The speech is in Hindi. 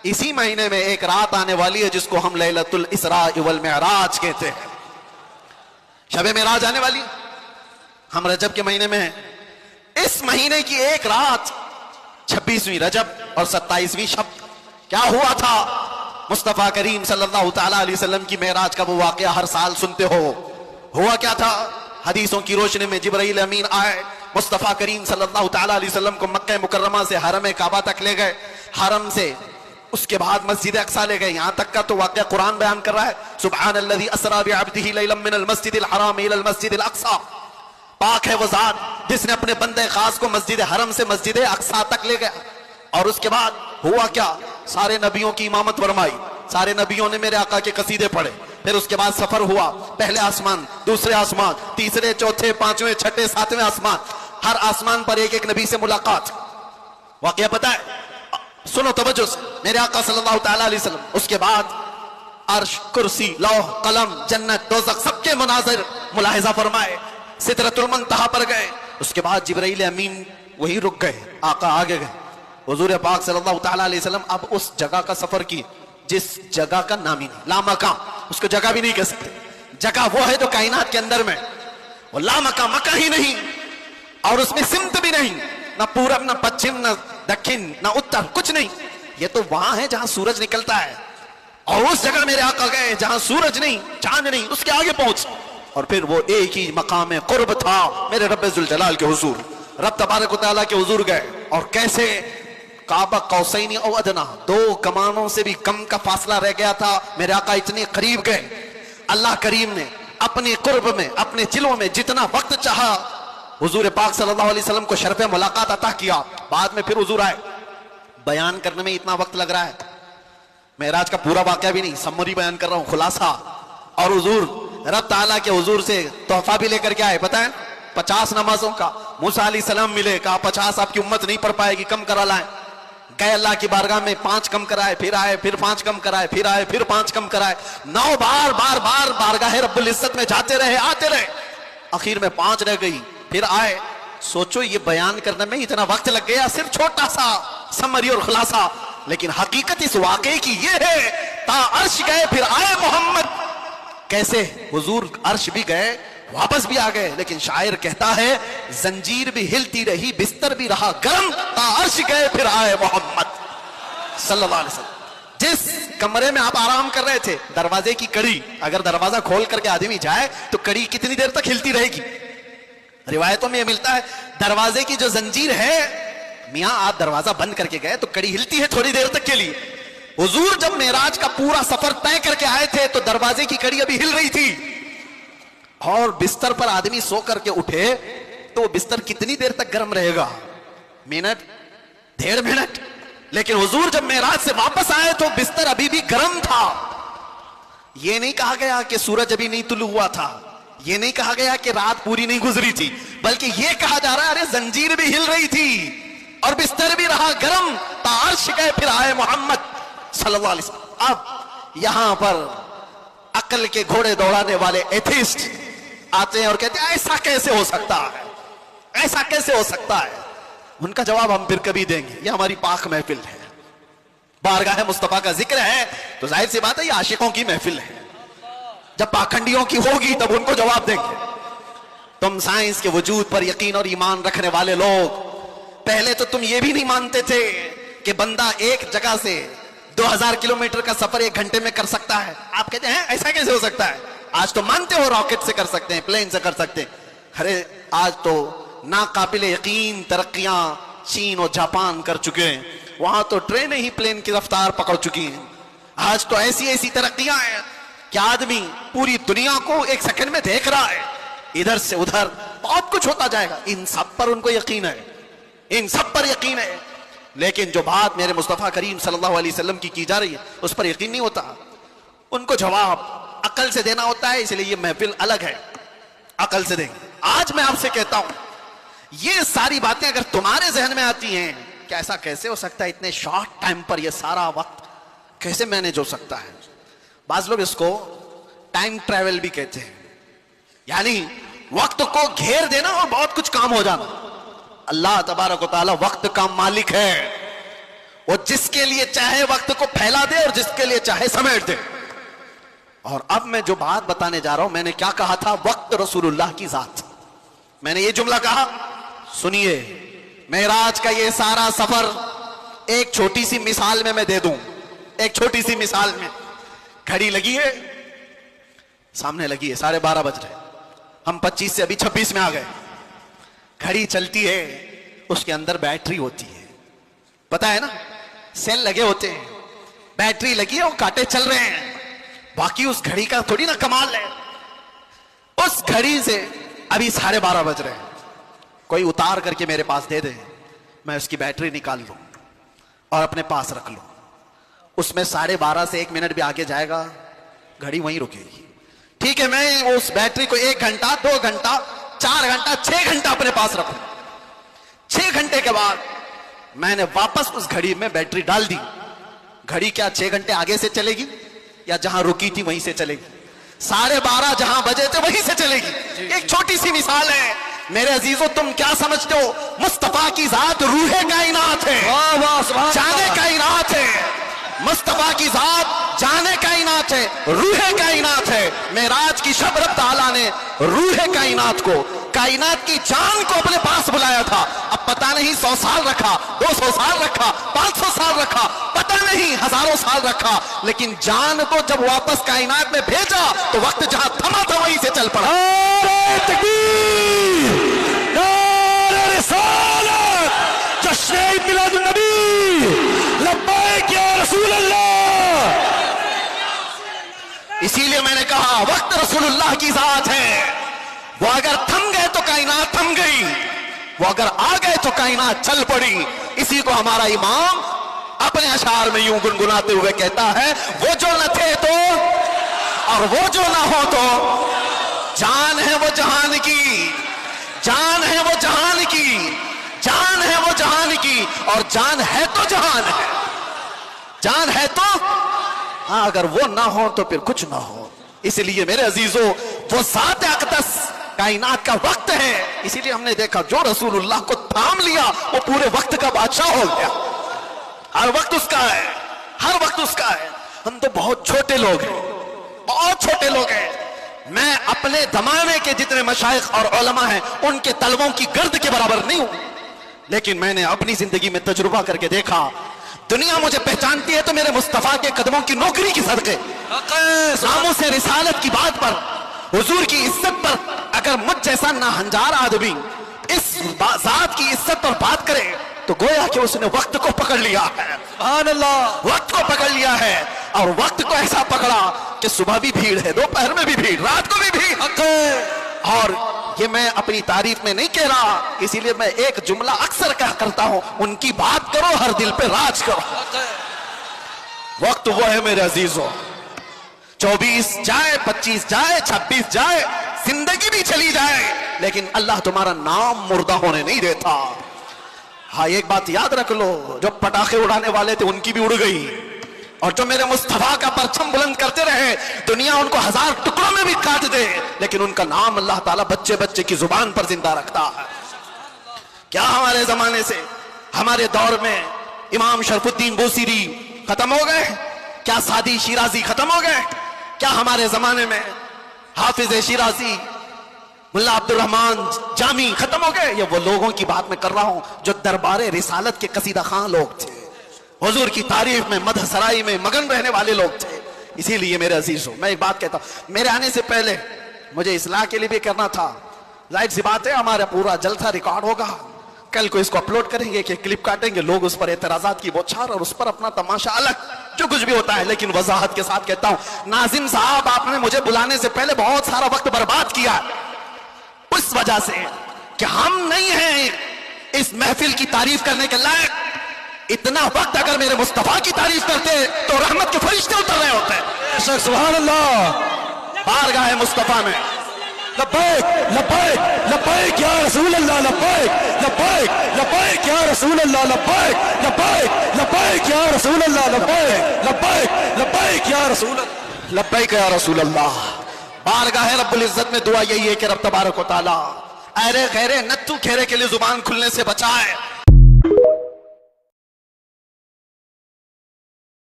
इसी महीने में एक रात आने वाली है जिसको हम लैलतुल इसरा वल मिअराज कहते हैं। शबे मेराज आने वाली, हम रजब के महीने में हैं। इस महीने की एक रात 26वीं रजब और 27वीं शब क्या हुआ था? मुस्तफा करीम सल्लल्लाहु तआला अलैहि वसल्लम की मेराज का वो वाकया हर साल सुनते हो। हुआ क्या था? हदीसों की रोशनी में जिब्राइल अमीन आए, मुस्तफा करीम सल्लल्लाहु तआला अलैहि वसल्लम को मक्का मुकर्रमा से हरम काबा तक ले गए, हरम से उसके बाद मस्जिद अक्सा ले गए। यहां तक का तो वाकया कुरान बयान कर रहा है, सुब्हानल्लज़ी अस्रा बिअब्दिही लैलन मिनल मस्जिदिल हराम इलल मस्जिदिल अक्सा। पाक है वो जात जिसने अपने बंदे खास को मस्जिद हरम से मस्जिद अक्सा तक ले गया। और उसके बाद हुआ क्या? सारे नबियों की इमामत फरमाई, सारे नबियों ने मेरे आका के कसीदे पढ़े। फिर उसके बाद सफर हुआ, पहले आसमान, दूसरे आसमान, तीसरे, चौथे, पांचवें, छठे, सातवें आसमान। हर आसमान पर एक एक नबी से मुलाकात। वाकया पता है? सुनो तवज्जो से, मेरे आका सल्लल्लाहु तआला अलैहि वसल्लम। उसके बाद अर्श, कुर्सी, लौह कलम, जन्नत, दोज़ख सबके मनाज़िर मुलाहिजा फरमाए। सिदरतुल मुंतहा पर गए। उसके बाद जिब्राइल अमीन वही रुक गए, आका आगे गए। हुजूर पाक सल्लल्लाहु तआला अलैहि वसल्लम अब उस जगह का सफर किए जिस जगह का नाम ही नहीं, लामकाम, उसको जगह भी नहीं कह सकते। जगह वो है जो कायनात के अंदर में, वो लामकाम, मक्का ही नहीं, और उसमें सिमत भी नहीं, ना पूरब, ना पश्चिम, ना दक्षिण, ना उत्तर, कुछ नहीं। ये तो वहां है जहां सूरज निकलता है। और उस जगह मेरे आका गए जहां सूरज नहीं, चांद नहीं, उसके आगे पहुंच। और फिर वो एक ही मकाम कुर्ब था मेरे रब्बे जुल जलाल के हुजूर, रब तबारक व तआला के हुजूर गए। और कैसे? काबा कौसैनी औ अदना, 2 कमानों से भी कम का फासला रह गया था। मेरे आका इतने करीब गए। अल्लाह करीम ने अपने कुर्ब में, अपने जिलों में जितना वक्त चाहा हुजूर पाक सल्लल्लाहु अलैहि वसल्लम को शरफ़े मुलाकात अता किया। बाद में फिर हुजूर आए। बयान करने में इतना वक्त लग रहा है, मेराज का पूरा वाकया भी नहीं, समरी बयान कर रहा हूं, खुलासा। और हुजूर रब ताला के हुजूर से तोहफा भी लेकर के आए, पता है? 50 नमाजों का। मूसा अलैहिस्सलाम मिले, कहा 50 आपकी उम्मत नहीं पढ़ पाएगी, कम करा लाए। गए अल्लाह की बारगाह में, 5 कम कराए, फिर आए, फिर 5 कम कराए, फिर आए, फिर 5 कम कराए। 9 बार बार बार बारगाह रब्बुल इज्जत में जाते रहे, आते रहे। आखिर में 5 रह गई, फिर आए। सोचो ये बयान करने में इतना वक्त लग गया, सिर्फ छोटा सा समरी और खुलासा। लेकिन हकीकत इस वाकये की ये है, ता अर्श गए फिर आए मोहम्मद। कैसे? हुजूर अर्श भी गए, वापस भी आ गए। लेकिन शायर कहता है, जंजीर भी हिलती रही, बिस्तर भी रहा गर्म, ता अर्श गए फिर आए मोहम्मद सल्लल्लाहु अलैहि वसल्लम। जिस कमरे में आप आराम कर रहे थे, दरवाजे की कड़ी, अगर दरवाजा खोल करके आदमी जाए तो कड़ी कितनी देर तक हिलती रहेगी? रिवायतों में मिलता है दरवाजे की जो जंजीर है, मियां आप दरवाजा बंद करके गए तो कड़ी हिलती है थोड़ी देर तक के लिए। हुजूर जब मेराज का पूरा सफर तय करके आए थे तो दरवाजे की कड़ी अभी हिल रही थी। और बिस्तर पर आदमी सो करके उठे तो बिस्तर कितनी देर तक गर्म रहेगा? Minute, 1.5 minute. लेकिन हुजूर जब मेराज से वापस आए तो बिस्तर अभी भी गर्म था। यह नहीं कहा गया कि सूरज अभी नहीं तुलू हुआ था, यह नहीं कहा गया कि रात पूरी नहीं गुजरी थी, बल्कि यह कहा जा रहा है अरे जंजीर भी हिल रही थी और बिस्तर भी रहा गर्म, तार्श गए फिर आए मोहम्मद सल्लल्लाहु अलैहि वसल्लम। अब यहां पर अकल के घोड़े दौड़ाने वाले एथिस्ट आते हैं और कहते हैं ऐसा कैसे हो सकता है, ऐसा कैसे हो सकता है? उनका जवाब हम फिर कभी देंगे। ये हमारी पाक महफिल है, बारगाह मुस्तफा का जिक्र है, तो जाहिर सी बात है ये आशिकों की महफिल है। जब पाखंडियों की होगी तब उनको जवाब देंगे। तुम साइंस के वजूद पर यकीन और ईमान रखने वाले लोग, पहले तो तुम ये भी नहीं मानते थे कि बंदा एक जगह से 2000 किलोमीटर का सफर 1 घंटे में कर सकता है। आप कहते हैं ऐसा कैसे हो सकता है? आज तो मानते हो रॉकेट से कर सकते हैं, प्लेन से कर सकते हैं। अरे आज तो नाकाबिल यकीन तरक्कियां चीन और जापान कर चुके हैं, वहां तो ट्रेनें ही प्लेन की रफ्तार पकड़ चुकी हैं। आज तो ऐसी ऐसी तरक्कियां हैं कि आदमी पूरी दुनिया को 1 सेकंड में देख रहा है, इधर से उधर बहुत कुछ होता जाएगा। इन सब पर उनको यकीन है, इन सब पर यकीन है। लेकिन जो बात मेरे मुस्तफा करीम सल्लल्लाहु अलैहि वसल्लम की जा रही है उस पर यकीन नहीं होता। उनको जवाब अकल से देना होता है, इसलिए ये महफिल अलग है, अकल से देंगे। आज मैं आपसे कहता हूं, ये सारी बातें अगर तुम्हारे जहन में आती हैं कि ऐसा कैसे हो सकता है, इतने शॉर्ट टाइम पर ये सारा वक्त कैसे मैनेज हो सकता है। बाज लोग इसको टाइम ट्रैवल भी कहते हैं, यानी वक्त को घेर देना और बहुत कुछ काम हो जाना। अल्लाह तबारक व तआला वक्त का मालिक है, वो जिसके लिए चाहे वक्त को फैला दे और जिसके लिए चाहे समेट दे। और अब मैं जो बात बताने जा रहा हूं, मैंने क्या कहा था, वक्त रसूलुल्लाह की जात। मैंने ये जुमला कहा, सुनिए, मेराज का ये सारा सफर एक छोटी सी मिसाल में मैं दे दूं। एक छोटी सी मिसाल में, घड़ी लगी है, सामने लगी है, 12:30 बज रहे, हम 25 से अभी 26 में आ गए। घड़ी चलती है, उसके अंदर बैटरी होती है, पता है ना, सेल लगे होते हैं, बैटरी लगी है, वो कांटे चल रहे हैं। बाकी उस घड़ी का थोड़ी ना कमाल है। उस घड़ी से अभी 12:30 बज रहे हैं, कोई उतार करके मेरे पास दे दे, मैं उसकी बैटरी निकाल लूं और अपने पास रख लूं, उसमें 12:30 से 1 मिनट भी आगे जाएगा, घड़ी वहीं रुकेगी। ठीक है, मैं उस बैटरी को 1 घंटा, 2 घंटा, 4 घंटा, 6 घंटा अपने पास रखूं। 6 घंटे के बाद मैंने वापस उस घड़ी में बैटरी डाल दी। घड़ी क्या 6 घंटे आगे से चलेगी या जहां रुकी थी वहीं से चलेगी? 12:30 जहां बजे थे वहीं से चलेगी। एक छोटी सी मिसाल है मेरे अजीजों, तुम क्या समझते हो, मुस्तफा की जात रूहे कायनात है, जाने कायनात है। मुस्तफा की जात जाने कायनात है, रूहे कायनात है। मेराज की शब रब ताला ने रूहे कायनात को, कायनात की जान को अपने पास बुलाया था। अब पता नहीं 100 साल रखा, 200 साल रखा, 500 साल रखा, पता नहीं हजारों साल रखा, लेकिन जान को जब वापस कायनात में भेजा तो वक्त जहां थमा था वहीं से चल पड़ा। जश्न मिलादुन नबी, लब्बैक या रसूल अल्लाह। इसीलिए मैंने कहा वक्त रसूलुल्लाह की जात है। वो अगर थम गए तो कायनात थम गई, वो अगर आ गए तो कायनात चल पड़ी। इसी को हमारा इमाम अपने अशार में यूं गुनगुनाते हुए कहता है, वो जो न थे तो और वो जो ना हो तो, जान है वो जहान की, जान है वो जहान की, जान है वो जहान की, और जान है तो जहान है, जान है तो हाँ, अगर वो ना हो तो फिर कुछ ना हो। इसलिए मेरे अजीजों, वो ज़ात अक़दस कायनात का वक्त है। इसीलिए हमने देखा जो रसूलुल्लाह को थाम लिया वो पूरे वक्त का बादशाह हो गया। हर वक्त उसका है, हर वक्त उसका है। हम तो बहुत छोटे लोग हैं, बहुत छोटे लोग हैं। मैं अपने जमाने के जितने मशाइख और उलमा हैं उनके तलवों की गर्द के बराबर नहीं हूं, लेकिन मैंने अपनी जिंदगी में तजुर्बा करके देखा, दुनिया मुझे पहचानती है तो मेरे मुस्तफा के कदमों की नौकरी की सदके, नामों से रिसालत की बात पर, हुजूर की इज्जत पर। अगर मुझ जैसा नाहंजार आदमी इस जात की इज्जत पर बात करे तो गोया कि उसने वक्त को पकड़ लिया है। सुभान अल्लाह, वक्त को पकड़ लिया है। और वक्त को ऐसा पकड़ा कि सुबह भी भीड़ है, दोपहर में भी भीड़, रात को भी भीड़। और ये मैं अपनी तारीफ में नहीं कह रहा, इसीलिए मैं एक जुमला अक्सर कहा करता हूं, उनकी बात करो हर दिल पे राज करो। वक्त वो है मेरे अजीजों, 24 जाए, 25 जाए, 26 जाए, जिंदगी भी चली जाए, लेकिन अल्लाह तुम्हारा नाम मुर्दा होने नहीं देता। हाँ, एक बात याद रख लो, जो पटाखे उड़ाने वाले थे उनकी भी उड़ गई, और जो मेरे मुस्तफा का परचम बुलंद करते रहे, दुनिया उनको 1000 टुकड़ों में भी काट दे, लेकिन उनका नाम अल्लाह ताला बच्चे बच्चे की जुबान पर जिंदा रखता है। क्या हमारे जमाने से, हमारे दौर में इमाम शरफुद्दीन बूसीरी खत्म हो गए? क्या सादी शिराजी खत्म हो गए? क्या हमारे जमाने में हाफिज शिराजी, मुल्ला अब्दुल रहमान जामी खत्म हो गए? ये वो लोगों की बात मैं कर रहा हूं जो दरबारे रिसालत के कसीदा खां लोग थे, हुजूर की तारीफ में, मदह सराई में मगन रहने वाले लोग थे। इसीलिए मेरे अजीजों, मैं एक बात कहता हूं, मेरे आने से पहले मुझे इस्लाह के लिए भी करना था। जाहिर सी बात है, हमारा पूरा जलसा रिकॉर्ड होगा, कल को इसको अपलोड करेंगे कि क्लिप काटेंगे, लोग उस पर एतराजात की बौछार और उस पर अपना तमाशा अलग, जो कुछ भी होता है। लेकिन वजाहत के साथ कहता हूं, नाजिम साहब, आपने मुझे बुलाने से पहले बहुत सारा वक्त बर्बाद किया, उस वजह से कि हम नहीं हैं इस महफिल की तारीफ करने के लायक। इतना वक्त अगर मेरे मुस्तफा की तारीफ करते तो रहमत के फरिश्ते उतर रहे होते। सुभान अल्लाह, बारगाह मुस्तफा में लब्बैक लब्बैक लब्बैक या रसूल अल्लाह, लब्बैक लब्बैक लब्बैक या रसूल अल्लाह, लब्बैक लब्बैक लब्बैक या रसूल अल्लाह, लब्बैक लब्बैक लब्बैक या रसूल अल्लाह, लब्बैक या रसूल अल्लाह। बारगाह रब्बुल इज्जत में दुआ यही है कि रब तबारक व तआला अरे खैरे नत्थू खेरे के लिए जुबान खुलने से बचाए।